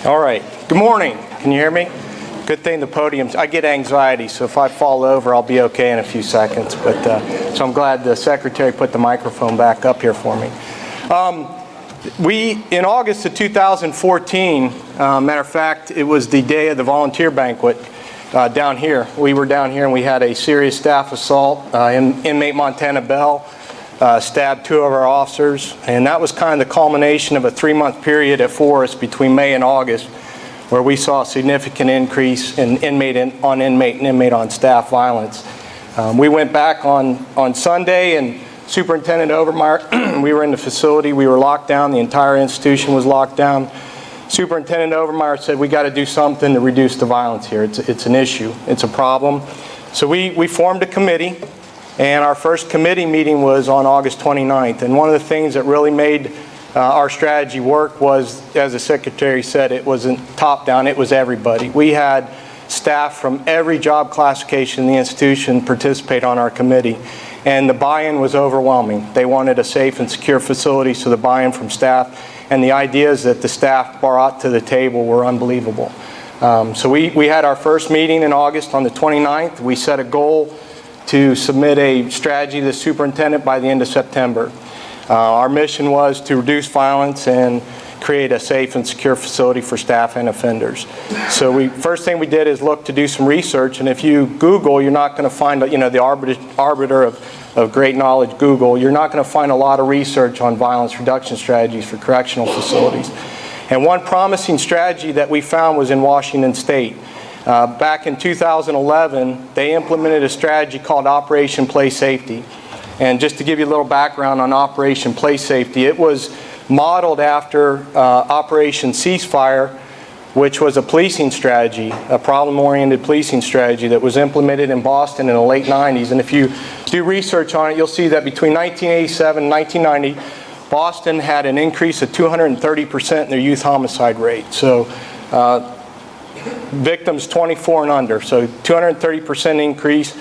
All right. Good morning. Can you hear me? Good thing the podium's, I get anxiety, so if I fall over, I'll be okay in a few seconds. But so I'm glad the secretary put the microphone back up here for me. In August of 2014, matter of fact, it was the day of the volunteer banquet down here. We were down here and we had a serious staff assault. Inmate Montana Bell stabbed two of our officers, and that was kind of the culmination of a 3-month period at Forest between May and August, where we saw a significant increase in inmate on inmate and inmate on staff violence. We went back on Sunday, and Superintendent Overmeyer, we were in the facility, we were locked down, the entire institution was locked down. Superintendent Overmeyer said, we got to do something to reduce the violence here. It's an issue, it's a problem. So we formed a committee, and our first committee meeting was on August 29th. And one of the things that really made our strategy work was, as the secretary said, it wasn't top-down, it was everybody. We had staff from every job classification in the institution participate on our committee, and the buy-in was overwhelming. They wanted a safe and secure facility, so the buy-in from staff and the ideas that the staff brought to the table were unbelievable. So we had our first meeting in August on the 29th. We set a goal to submit a strategy to the superintendent by the end of September. Our mission was to reduce violence and create a safe and secure facility for staff and offenders. So first thing we did is look to do some research, and if you Google, you're not going to find, the arbiter of great knowledge, Google, you're not going to find a lot of research on violence reduction strategies for correctional facilities. And one promising strategy that we found was in Washington State. Back in 2011, they implemented a strategy called Operation Place Safety. And just to give you a little background on Operation Place Safety, it was modeled after Operation Ceasefire, which was a policing strategy, a problem-oriented policing strategy that was implemented in Boston in the late 90s. And if you do research on it, you'll see that between 1987 and 1990, Boston had an increase of 230% in their youth homicide rate. So victims 24 and under, so 230% increase.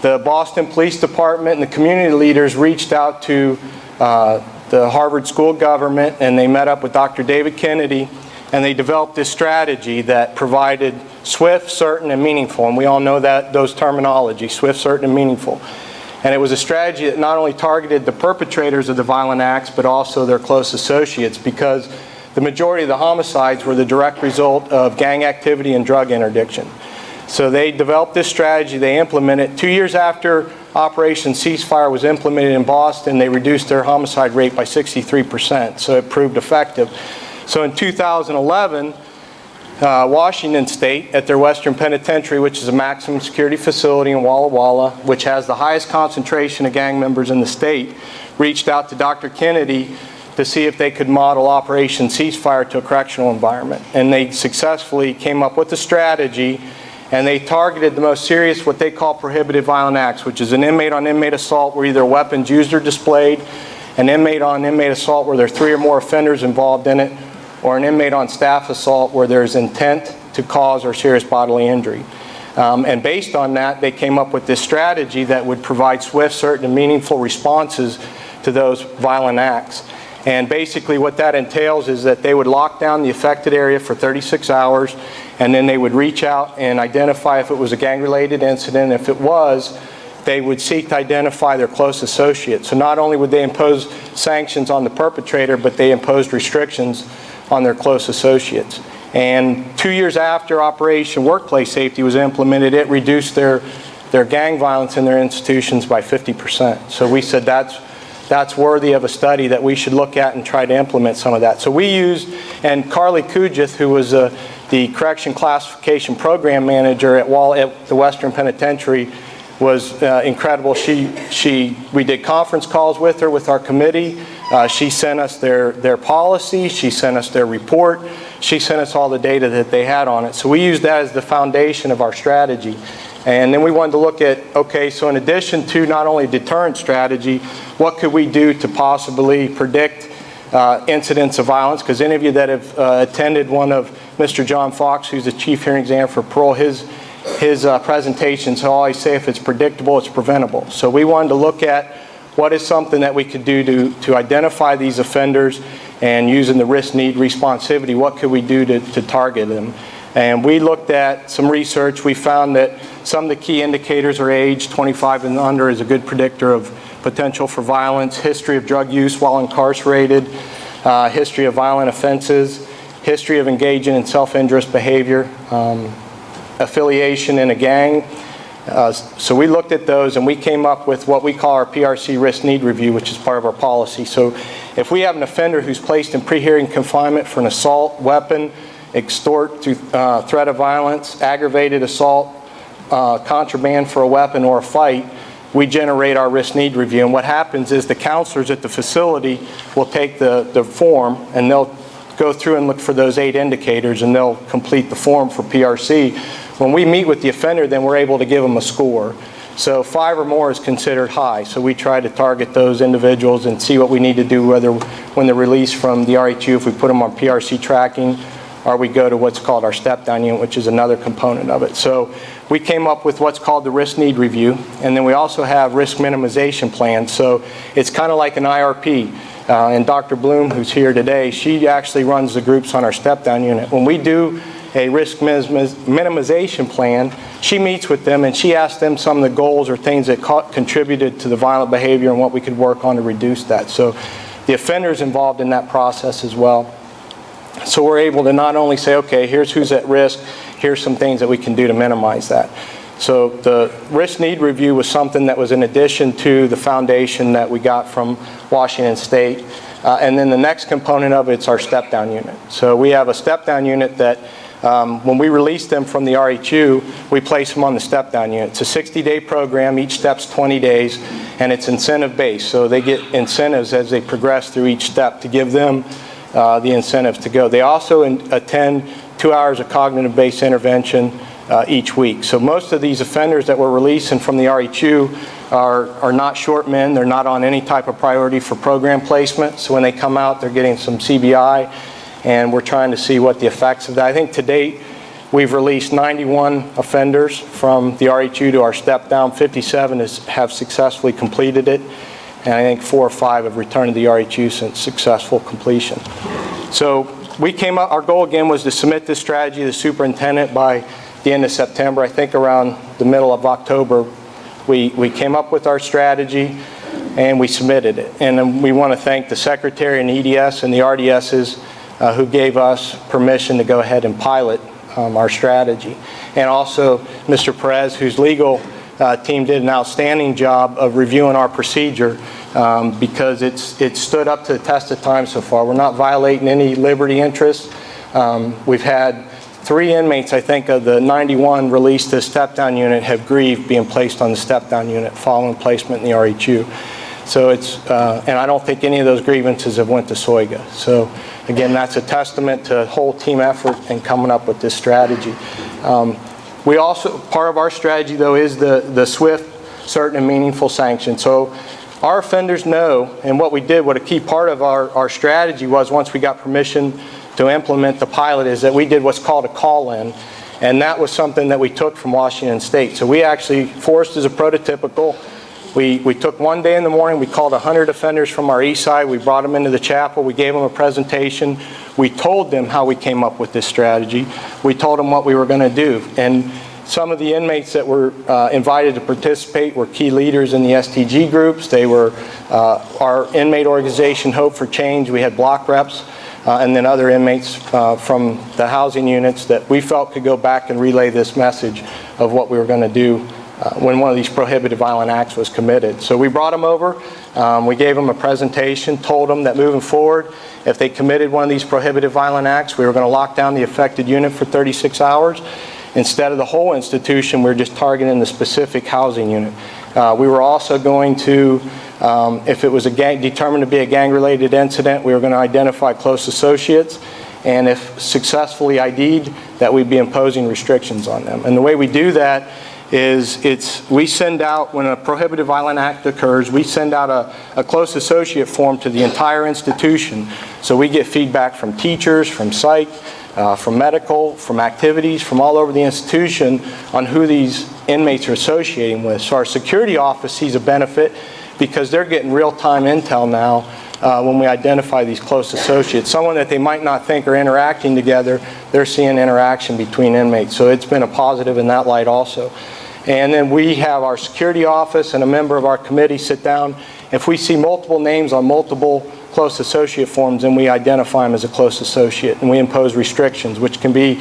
The Boston Police Department and the community leaders reached out to the Harvard School of Government, and they met up with Dr. David Kennedy, and they developed this strategy that provided swift, certain, and meaningful. And we all know that those terminology, swift, certain, and meaningful. And it was a strategy that not only targeted the perpetrators of the violent acts, but also their close associates, because the majority of the homicides were the direct result of gang activity and drug interdiction. So they developed this strategy, they implemented it. 2 years after Operation Ceasefire was implemented in Boston, they reduced their homicide rate by 63%, so it proved effective. So in 2011, Washington State, at their Western Penitentiary, which is a maximum security facility in Walla Walla, which has the highest concentration of gang members in the state, reached out to Dr. Kennedy to see if they could model Operation Ceasefire to a correctional environment. And they successfully came up with a strategy, and they targeted the most serious, what they call prohibited violent acts, which is an inmate-on-inmate assault where either weapons used or displayed, an inmate-on-inmate assault where there are 3 or more offenders involved in it, or an inmate-on-staff assault where there's intent to cause or serious bodily injury. And based on that, they came up with this strategy that would provide swift, certain, and meaningful responses to those violent acts. And basically what that entails is that they would lock down the affected area for 36 hours, and then they would reach out and identify if it was a gang-related incident. If it was, they would seek to identify their close associates. So not only would they impose sanctions on the perpetrator, but they imposed restrictions on their close associates. And 2 years after Operation Workplace Safety was implemented, it reduced their gang violence in their institutions by 50%. So we said that's worthy of a study that we should look at and try to implement some of that. So we used, and Carly Kujith, who was the Correction Classification Program Manager at the Western Penitentiary, was incredible. We did conference calls with her, with our committee. She sent us their policy, she sent us their report, she sent us all the data that they had on it. So we used that as the foundation of our strategy. And then we wanted to look at, okay, so in addition to not only deterrent strategy, what could we do to possibly predict incidents of violence? Because any of you that have attended one of Mr. John Fox, who's the Chief Hearing Examiner for Parole, his presentations, he'll always say if it's predictable, it's preventable. So we wanted to look at what is something that we could do to identify these offenders and using the risk, need, responsivity, what could we do to target them? And we looked at some research. We found that some of the key indicators are age. 25 and under is a good predictor of potential for violence, history of drug use while incarcerated, history of violent offenses, history of engaging in self-injurious behavior, affiliation in a gang. So we looked at those and we came up with what we call our PRC risk need review, which is part of our policy. So if we have an offender who's placed in pre-hearing confinement for an assault, weapon, extort to threat of violence, aggravated assault, contraband for a weapon or a fight, we generate our risk need review. And what happens is the counselors at the facility will take the form and they'll go through and look for those 8 indicators and they'll complete the form for PRC. When we meet with the offender, then we're able to give them a score. So 5 or more is considered high. So we try to target those individuals and see what we need to do, whether when they're released from the RHU, if we put them on PRC tracking, or we go to what's called our step-down unit, which is another component of it. So we came up with what's called the risk need review, and then we also have risk minimization plans. So it's kind of like an IRP. And Dr. Bloom, who's here today, she actually runs the groups on our step-down unit. When we do a risk minimization plan, she meets with them and she asks them some of the goals or things that contributed to the violent behavior and what we could work on to reduce that. So the offender's involved in that process as well. So we're able to not only say, okay, here's who's at risk, here's some things that we can do to minimize that. So the risk need review was something that was in addition to the foundation that we got from Washington State. And then the next component of it's our step-down unit. So we have a step-down unit that when we release them from the RHU, we place them on the step-down unit. It's a 60-day program. Each step's 20 days, and it's incentive-based. So they get incentives as they progress through each step to give them the incentives to go. They also attend 2 hours of cognitive-based intervention each week. So most of these offenders that we're releasing from the RHU are not short men. They're not on any type of priority for program placement. So when they come out, they're getting some CBI, and we're trying to see what the effects of that. I think to date, we've released 91 offenders from the RHU to our step-down. 57 have successfully completed it. And I think 4 or 5 have returned to the RHU since successful completion. So we came up, our goal again was to submit this strategy to the superintendent by the end of September. I think around the middle of October, we came up with our strategy and we submitted it. And we want to thank the Secretary and EDS and the RDSs who gave us permission to go ahead and pilot our strategy. And also Mr. Perez, whose legal team did an outstanding job of reviewing our procedure because it's stood up to the test of time so far. We're not violating any liberty interests. We've had 3 inmates, I think, of the 91 released to the step-down unit have grieved being placed on the step-down unit following placement in the RHU. So it's, and I don't think any of those grievances have went to SOIGA. So again, that's a testament to whole team effort in coming up with this strategy. We also, part of our strategy though is the swift, certain, and meaningful sanction. So our offenders know, and what we did, what a key part of our strategy was once we got permission to implement the pilot is that we did what's called a call-in. And that was something that we took from Washington State. So we actually, Forest is a prototypical. We took one day in the morning, we called 100 offenders from our east side, we brought them into the chapel, we gave them a presentation, we told them how we came up with this strategy, we told them what we were going to do. And some of the inmates that were invited to participate were key leaders in the STG groups. They were our inmate organization, Hope for Change. We had block reps and then other inmates from the housing units that we felt could go back and relay this message of what we were going to do when one of these prohibited violent acts was committed. So we brought them over, we gave them a presentation, told them that moving forward, if they committed one of these prohibited violent acts, we were going to lock down the affected unit for 36 hours. Instead of the whole institution, we're just targeting the specific housing unit. We were also going to, if it was determined to be a gang-related incident, we were going to identify close associates, and if successfully ID'd, that we'd be imposing restrictions on them. And the way we do that is we send out, when a prohibited violent act occurs, we send out a close associate form to the entire institution. So we get feedback from teachers, from psych, from medical, from activities, from all over the institution on who these inmates are associating with. So our security office sees a benefit because they're getting real-time intel now when we identify these close associates. Someone that they might not think are interacting together, they're seeing interaction between inmates. So it's been a positive in that light also. And then we have our security office and a member of our committee sit down. If we see multiple names on multiple close associate forms, then we identify them as a close associate, and we impose restrictions, which can be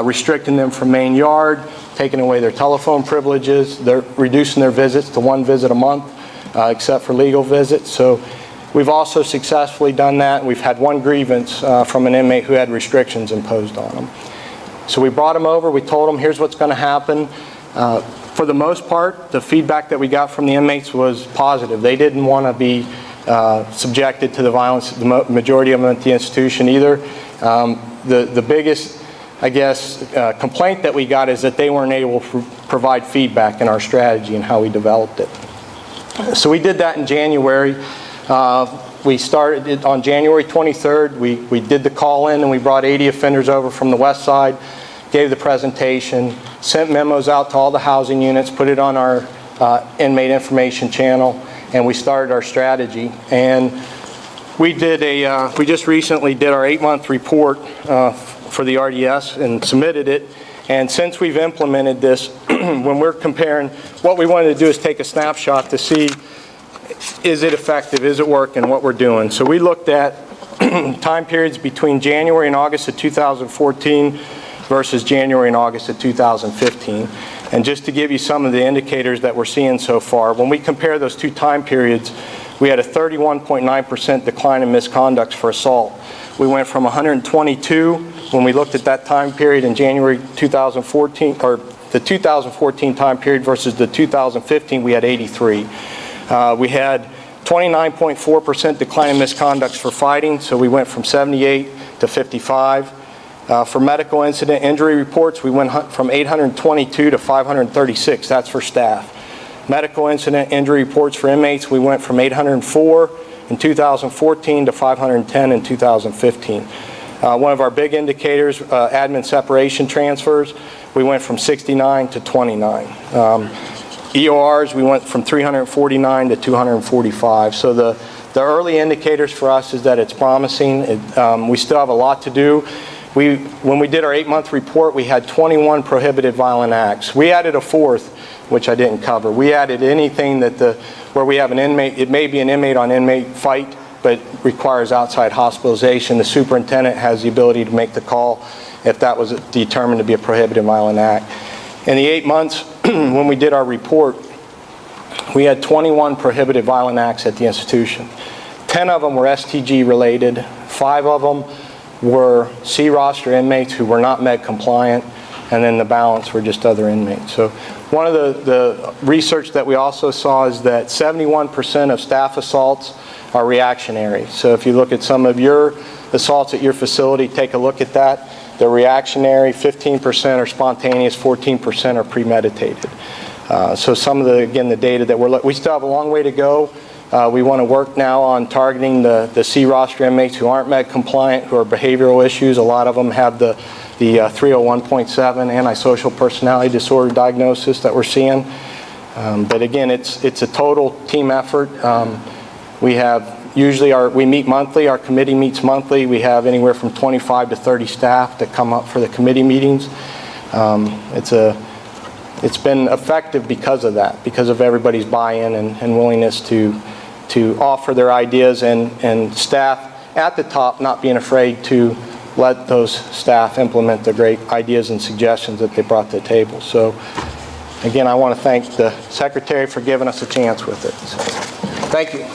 restricting them from main yard, taking away their telephone privileges, they're reducing their visits to 1 visit a month, except for legal visits. So we've also successfully done that. We've had 1 grievance from an inmate who had restrictions imposed on them. So we brought them over, we told them here's what's going to happen. For the most part, the feedback that we got from the inmates was positive. They didn't want to be subjected to the violence, the majority of them at the institution either. The biggest, I guess, complaint that we got is that they weren't able to provide feedback in our strategy and how we developed it. So we did that in January. We started it on January 23rd. We did the call-in and we brought 80 offenders over from the west side, gave the presentation, sent memos out to all the housing units, put it on our inmate information channel, and we started our strategy. And we just recently did our 8-month report for the RDS and submitted it. And since we've implemented this, when we're comparing, what we wanted to do is take a snapshot to see, is it effective, is it working, what we're doing. So we looked at time periods between January and August of 2014 versus January and August of 2015. And just to give you some of the indicators that we're seeing so far, when we compare those 2 time periods, we had a 31.9% decline in misconducts for assault. We went from 122 when we looked at that time period in January 2014, or the 2014 time period versus the 2015, we had 83. We had 29.4% decline in misconducts for fighting, so we went from 78 to 55. For medical incident injury reports, we went from 822 to 536. That's for staff. Medical incident injury reports for inmates, we went from 804 in 2014 to 510 in 2015. One of our big indicators, admin separation transfers, we went from 69 to 29. EORs, we went from 349 to 245. So the early indicators for us is that it's promising. We still have a lot to do. When we did our 8-month report, we had 21 prohibited violent acts. We added a 4th, which I didn't cover. We added anything that where we have an inmate, it may be an inmate on inmate fight, but requires outside hospitalization. The superintendent has the ability to make the call if that was determined to be a prohibited violent act. In the 8 months when we did our report, we had 21 prohibited violent acts at the institution. 10 of them were STG related, 5 of them were C roster inmates who were not med compliant, and then the balance were just other inmates. So one of the research that we also saw is that 71% of staff assaults are reactionary. So if you look at some of your assaults at your facility, take a look at that. They're reactionary, 15% are spontaneous, 14% are premeditated. So some of the data that we still have a long way to go. We want to work now on targeting the C roster inmates who aren't med compliant, who are behavioral issues. A lot of them have the 301.7 antisocial personality disorder diagnosis that we're seeing. But again, it's a total team effort. We have we meet monthly. Our committee meets monthly. We have anywhere from 25 to 30 staff that come up for the committee meetings. It's been effective because of that, because of everybody's buy-in and willingness to offer their ideas, and staff at the top not being afraid to let those staff implement the great ideas and suggestions that they brought to the table. So again, I want to thank the Secretary for giving us a chance with it. So, thank you.